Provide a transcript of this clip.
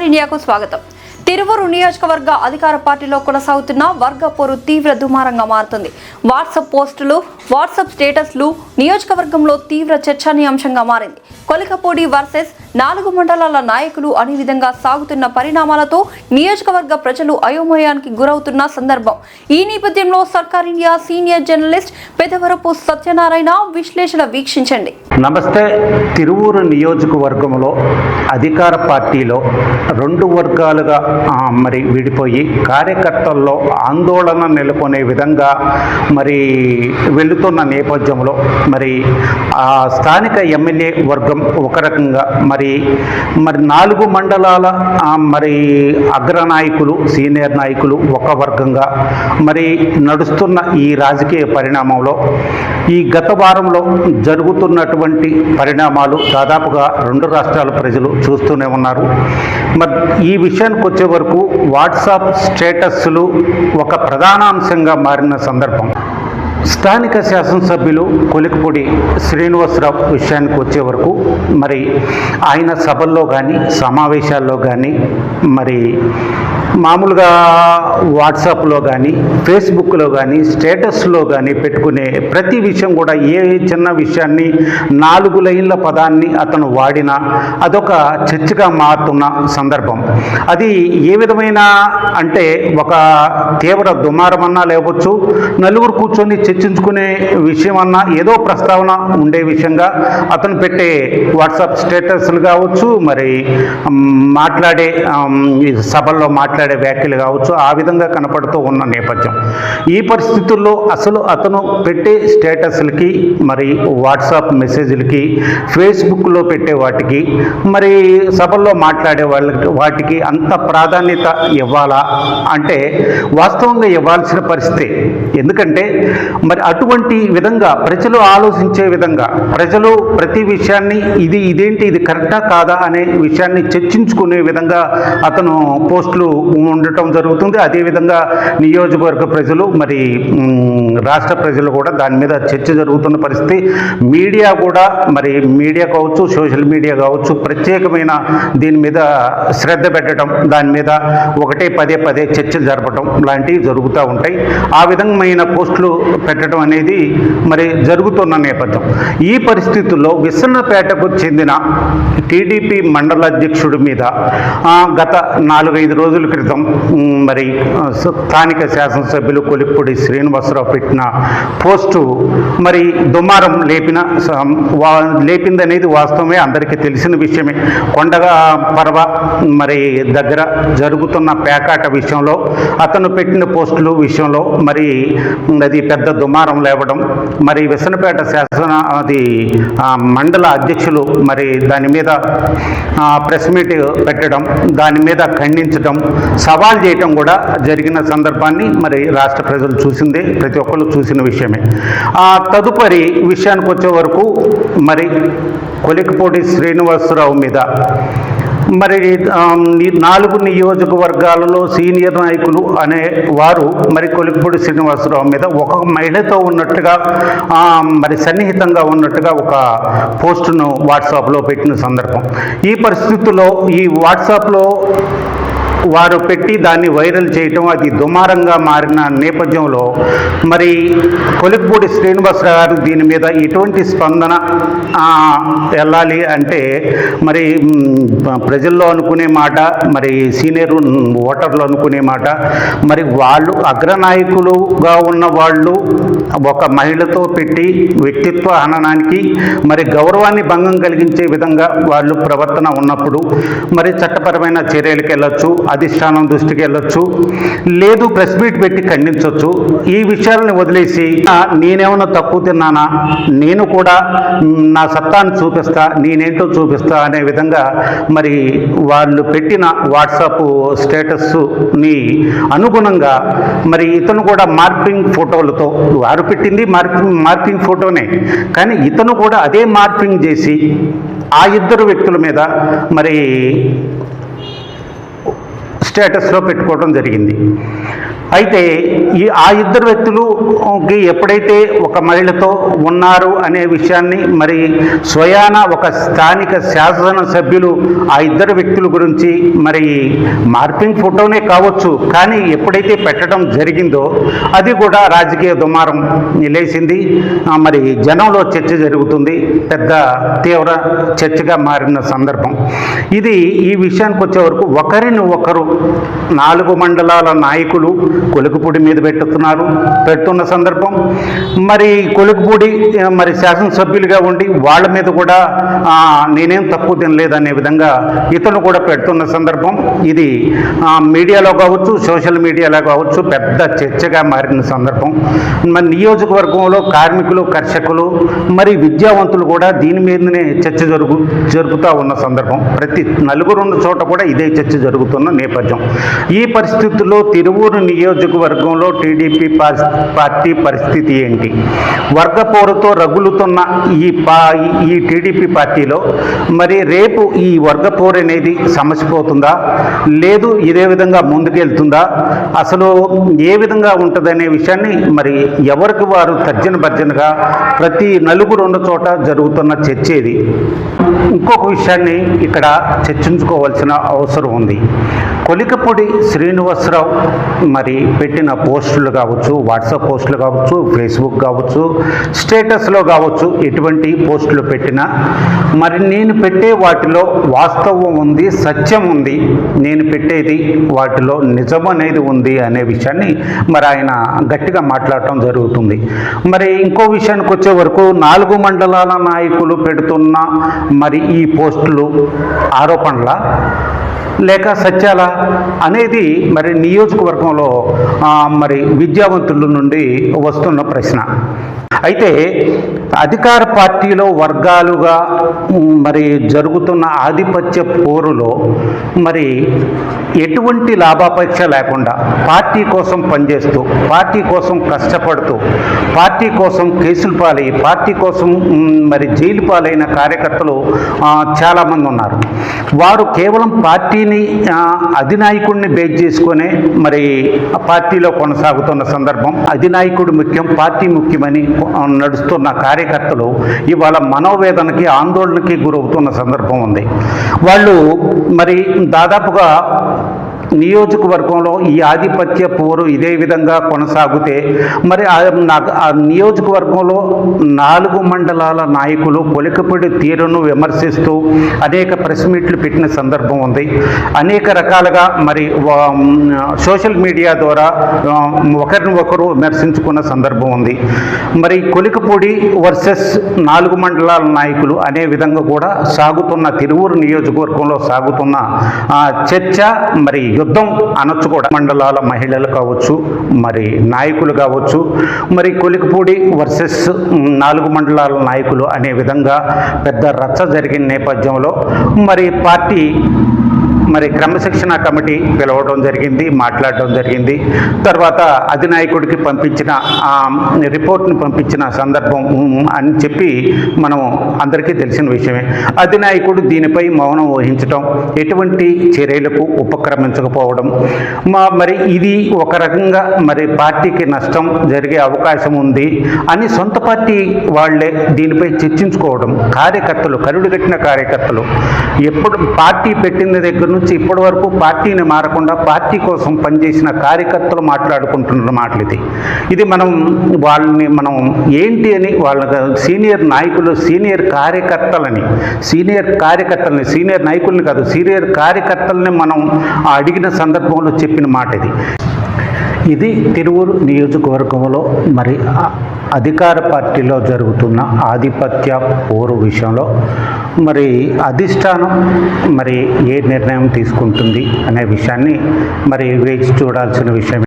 Star ఇండియాకు స్వాగతం. తిరువూరు నియోజకవర్గ అధికార పార్టీలో కొనసాగుతున్న వర్గ పోరు తీవ్ర దుమారంగా మారుతుంది. వాట్సాప్ పోస్టులు, వాట్సాప్ స్టేటస్లు నియోజకవర్గంలో తీవ్ర చర్చనీయాంశంగా మారింది. కొలికపూడి వర్సెస్ 4 మండలాల నాయకులు అనే విధంగా సాగుతున్న పరిణామాలతో నియోజకవర్గ ప్రజలు అయోమయానికి గురవుతున్న సందర్భం. ఈ నేపథ్యంలో సర్కార్ ఇండియా సీనియర్ జర్నలిస్ట్ పెదవరపు సత్యనారాయణ విశ్లేషణ వీక్షించండి. నమస్తే. తిరువూరు నియోజకవర్గంలో అధికార పార్టీలో 2 వర్గాలుగా విడిపోయి కార్యకర్తల్లో ఆందోళన నెలకొనే విధంగా వెళుతున్న నేపథ్యంలో స్థానిక ఎమ్మెల్యే వర్గం ఒక రకంగా 4 మండలాల అగ్రనాయకులు సీనియర్ నాయకులు ఒక వర్గంగా నడుస్తున్న ఈ రాజకీయ పరిణామంలో ఈ గత వారంలో జరుగుతున్నటువంటి పరిణామాలు దాదాపుగా 2 రాష్ట్రాల ప్రజలు చూస్తూనే ఉన్నారు. ఈ విషయానికి వచ్చే వరకు వాట్సాప్ స్టేటస్లు ఒక ప్రధాన అంశంగా మారిన సందర్భం. స్థానిక శాసనసభ్యులు కొలికపూడి శ్రీనివాసరావు విషయానికి వచ్చే వరకు ఆయన సభల్లో కానీ సమావేశాల్లో కానీ మామూలుగా వాట్సాప్లో కానీ ఫేస్బుక్లో కానీ స్టేటస్లో కానీ పెట్టుకునే ప్రతి విషయం కూడా ఏ చిన్న విషయాన్ని 4 లైన్ల పదాన్ని అతను వాడినా అదొక చర్చగా మారుతున్న సందర్భం. అది ఏ విధమైన అంటే ఒక తీవ్ర దుమారమన్నా లేవచ్చు, నలుగురు కూర్చొని చర్చించుకునే విషయం అన్నా ఏదో ప్రస్తావన ఉండే విషయంగా అతను పెట్టే వాట్సాప్ స్టేటస్లు కావచ్చు, మాట్లాడే సభల్లో మాట్లాడే వ్యాఖ్యలు కావచ్చు, ఆ విధంగా కనపడుతూ ఉన్న నేపథ్యం. ఈ పరిస్థితుల్లో అసలు అతను పెట్టే స్టేటస్లకి వాట్సాప్ మెసేజ్లకి ఫేస్బుక్లో పెట్టే వాటికి సభల్లో మాట్లాడే వాటికి అంత ప్రాధాన్యత ఇవ్వాలా అంటే వాస్తవంగా ఇవ్వాల్సిన పరిస్థితి. ఎందుకంటే అటువంటి విధంగా ప్రజలు ఆలోచించే విధంగా ప్రజలు ప్రతి విషయాన్ని ఇది కరెక్టా కాదా అనే విషయాన్ని చర్చించుకునే విధంగా అతను పోస్టులు ఉండటం జరుగుతుంది. అదేవిధంగా నియోజకవర్గ ప్రజలు రాష్ట్ర ప్రజలు కూడా దాని మీద చర్చ జరుగుతున్న పరిస్థితి. మీడియా కూడా మీడియా కావచ్చు, సోషల్ మీడియా కావచ్చు, ప్రత్యేకమైన దీని మీద శ్రద్ధ పెట్టడం, దాని మీద పదే చర్చలు జరపడం లాంటివి జరుగుతూ ఉంటాయి. ఆ విధమైన పోస్టులు పెట్టడం అనేది జరుగుతున్న నేపథ్యం. ఈ పరిస్థితుల్లో విసన్నపేటకు చెందిన టీడీపీ మండల అధ్యక్షుడి మీద గత 4-5 రోజుల క్రితం స్థానిక శాసనసభ్యులు కొలికపూడి శ్రీనివాసరావు పెట్టిన పోస్టు దుమారం లేపిందనేది వాస్తవమే, అందరికీ తెలిసిన విషయమే. కొండగా పర్వ దగ్గర జరుగుతున్న పేకాట విషయంలో అతను పెట్టిన పోస్టులు విషయంలో అది పెద్ద దుమారం లేవడం, విసనపేట మండల అధ్యక్షులు దాని మీద ప్రెస్ మీట్ పెట్టడం, దాని మీద ఖండించడం, సవాల్ చేయటం కూడా జరిగిన సందర్భాన్ని రాష్ట్ర ప్రజలు చూసిందే, ప్రతి ఒక్కరు చూసిన విషయమే. తదుపరి విషయానికి వచ్చే వరకు కొలికపూడి శ్రీనివాసరావు మీద 4 నియోజకవర్గాలలో సీనియర్ నాయకులు అనే వారు కొలికపూడి శ్రీనివాసరావు మీద ఒక మహిళతో ఉన్నట్టుగా సన్నిహితంగా ఉన్నట్టుగా ఒక పోస్టును వాట్సాప్లో పెట్టిన సందర్భం. ఈ పరిస్థితుల్లో ఈ వాట్సాప్లో వారు పెట్టి దాన్ని వైరల్ చేయటం అది దుమారంగా మారిన నేపథ్యంలో కొలికపూడి శ్రీనివాసరావు గారు దీని మీద ఎటువంటి స్పందన వెళ్ళాలి అంటే ప్రజల్లో అనుకునే మాట, సీనియర్ ఓటర్లు అనుకునే మాట, వాళ్ళు అగ్రనాయకులుగా ఉన్న వాళ్ళు ఒక మహిళతో పెట్టి వ్యక్తిత్వ హననానికి గౌరవాన్ని భంగం కలిగించే విధంగా వాళ్ళు ప్రవర్తన ఉన్నప్పుడు చట్టపరమైన చర్యలకు వెళ్ళొచ్చు, అధిష్టానం దృష్టికి వెళ్ళొచ్చు, లేదు ప్రెస్ మీట్ పెట్టి ఖండించవచ్చు. ఈ విషయాలను వదిలేసి నేనేమన్నా తక్కువ తిన్నానా, నేను కూడా నా సత్తాను చూపిస్తా, నేనేంటో చూపిస్తా అనే విధంగా వాళ్ళు పెట్టిన వాట్సాప్ స్టేటస్ని అనుగుణంగా ఇతను కూడా మార్పింగ్ ఫోటోలతో, వారు పెట్టింది మార్పింగ్ ఫోటోనే, కానీ ఇతను కూడా అదే మార్పింగ్ చేసి ఆ 2 వ్యక్తుల మీద స్టేటస్లో పెట్టుకోవడం జరిగింది. అయితే ఆ ఇద్దరు వ్యక్తులుకి ఎప్పుడైతే ఒక మహిళతో ఉన్నారు అనే విషయాన్ని మరి స్వయాన ఒక స్థానిక శాసనసభ్యులు ఆ ఇద్దరు వ్యక్తుల గురించి మరి మార్పింగ్ ఫోటోనే కావచ్చు, కానీ ఎప్పుడైతే పెట్టడం జరిగిందో అది కూడా రాజకీయ దుమారం లేచింది. మరి జనంలో చర్చ జరుగుతుంది, పెద్ద తీవ్ర చర్చగా మారిన సందర్భం ఇది. ఈ విషయానికి వచ్చే వరకు ఒకరిని ఒకరు 4 మండలాల నాయకులు కొలుకుపూడి మీద పెడుతున్న సందర్భం. మరి కొలుకుపూడి మరి శాసనసభ్యులుగా ఉండి వాళ్ళ మీద కూడా నేనేం తక్కువ తినలేదనే విధంగా ఇతను కూడా పెడుతున్న సందర్భం ఇది. మీడియాలో కావచ్చు, సోషల్ మీడియాలో కావచ్చు పెద్ద చర్చగా మారిన సందర్భం. మరి నియోజకవర్గంలో కార్మికులు, కర్షకులు, మరి విద్యావంతులు కూడా దీని మీదనే చర్చ జరుగుతూ ఉన్న సందర్భం. ప్రతి నలుగురున్న చోట కూడా ఇదే చర్చ జరుగుతున్న నేపథ్యం. ఈ పరిస్థితుల్లో తిరువూరు నియోజకవర్గంలో టీడీపీ పార్టీ పరిస్థితి ఏంటి? వర్గ పోరుతో రగులుతున్న ఈ టీడీపీ పార్టీలో మరి రేపు ఈ వర్గ పోరు అనేది సమసిపోతుందా, లేదు ఇదే విధంగా ముందుకెళ్తుందా, అసలు ఏ విధంగా ఉంటుందనే విషయాన్ని మరి ఎవరికి వారు తర్జన భర్జనగా ప్రతి నలుగురు ఉన్న చోట జరుగుతున్న చర్చ ఇది. ఇంకొక విషయాన్ని ఇక్కడ చర్చించుకోవాల్సిన అవసరం ఉంది. కొలికపూడి శ్రీనివాసరావు మరి పెట్టిన పోస్టులు కావచ్చు, వాట్సాప్ పోస్టులు కావచ్చు, ఫేస్బుక్ కావచ్చు, స్టేటస్లో కావచ్చు, ఎటువంటి పోస్టులు పెట్టినా మరి నేను పెట్టే వాటిలో వాస్తవం ఉంది, సత్యం ఉంది, నేను పెట్టేది వాటిలో నిజం అనేది ఉంది అనే విషయాన్ని మరి ఆయన గట్టిగా మాట్లాడటం జరుగుతుంది. మరి ఇంకో విషయానికి వచ్చే వరకు 4 మండలాల నాయకులు పెడుతున్న మరి ఈ పోస్టులు ఆరోపణల లేక సత్యాల అనేది మరి నియోజకవర్గంలో మరి విద్యావంతుల నుండి వస్తున్న ప్రశ్న. అయితే అధికార పార్టీలో వర్గాలుగా మరి జరుగుతున్న ఆధిపత్య పోరులో మరి ఎటువంటి లాభాపేక్ష లేకుండా పార్టీ కోసం పనిచేస్తూ, పార్టీ కోసం కష్టపడుతూ, పార్టీ కోసం కేసులు పాలై, పార్టీ కోసం మరి జైలు పాలైన కార్యకర్తలు చాలామంది ఉన్నారు. వారు కేవలం పార్టీని అధినాయకుడిని బేస్ చేసుకునే మరి పార్టీలో కొనసాగుతున్న సందర్భం. అధినాయకుడు ముఖ్యం, పార్టీ ముఖ్యమని నడుస్తున్న కార్యకర్తలు ఇవాళ మనోవేదనకి, ఆందోళనకి గురవుతున్న సందర్భం ఉంది. వాళ్ళు మరి దాదాపుగా నియోజకవర్గంలో ఈ ఆధిపత్య పోరు ఇదే విధంగా కొనసాగితే మరి ఆ నియోజకవర్గంలో 4 మండలాల నాయకులు కొలికపూడి తీరును విమర్శిస్తూ అనేక ప్రెస్ మీట్లు పెట్టిన సందర్భం ఉంది. అనేక రకాలుగా మరి సోషల్ మీడియా ద్వారా ఒకరిని ఒకరు విమర్శించుకున్న సందర్భం ఉంది. మరి కొలికపూడి వర్సెస్ 4 మండలాల నాయకులు అనే విధంగా కూడా సాగుతున్న తిరువూరు నియోజకవర్గంలో సాగుతున్న చర్చ, మరి యుద్ధం అనొచ్చు కూడా. మండలాల మహిళలు కావచ్చు, మరి నాయకులు కావచ్చు, మరి కొలికపూడి వర్సెస్ 4 మండలాల నాయకులు అనే విధంగా పెద్ద రచ్చ జరిగిన నేపథ్యంలో మరి పార్టీ మరి క్రమశిక్షణ కమిటీ పిలవడం జరిగింది, మాట్లాడడం జరిగింది. తర్వాత అధినాయకుడికి పంపించిన రిపోర్ట్ని పంపించిన సందర్భం అని చెప్పి మనం అందరికీ తెలిసిన విషయమే. అధినాయకుడు దీనిపై మౌనం వహించడం, ఎటువంటి చర్యలకు ఉపక్రమించకపోవడం, మరి ఇది ఒక రకంగా మరి పార్టీకి నష్టం జరిగే అవకాశం ఉంది అని సొంత పార్టీ వాళ్లే దీనిపై చర్చించుకోవడం. కార్యకర్తలు, కరుడుగట్టిన కార్యకర్తలు ఎప్పుడు పార్టీ పెట్టిన దగ్గర నుంచి ఇప్పటి వరకు పార్టీని మారకుండా పార్టీ కోసం పనిచేసిన కార్యకర్తలు మాట్లాడుకుంటున్న మాటలు ఇది. వాళ్ళని మనం ఏంటి అని వాళ్ళ సీనియర్ నాయకులు, సీనియర్ నాయకుల్ని కాదు, సీనియర్ కార్యకర్తల్ని మనం అడిగిన సందర్భంలో చెప్పిన మాట ఇది. తిరువూరు నియోజకవర్గంలో మరి అధికార పార్టీలో జరుగుతున్న ఆధిపత్య పోరు విషయంలో మరి అధిష్టానం మరి ఏ నిర్ణయం తీసుకుంటుంది అనే విషయాన్ని మరి వేచి చూడాల్సిన విషయం.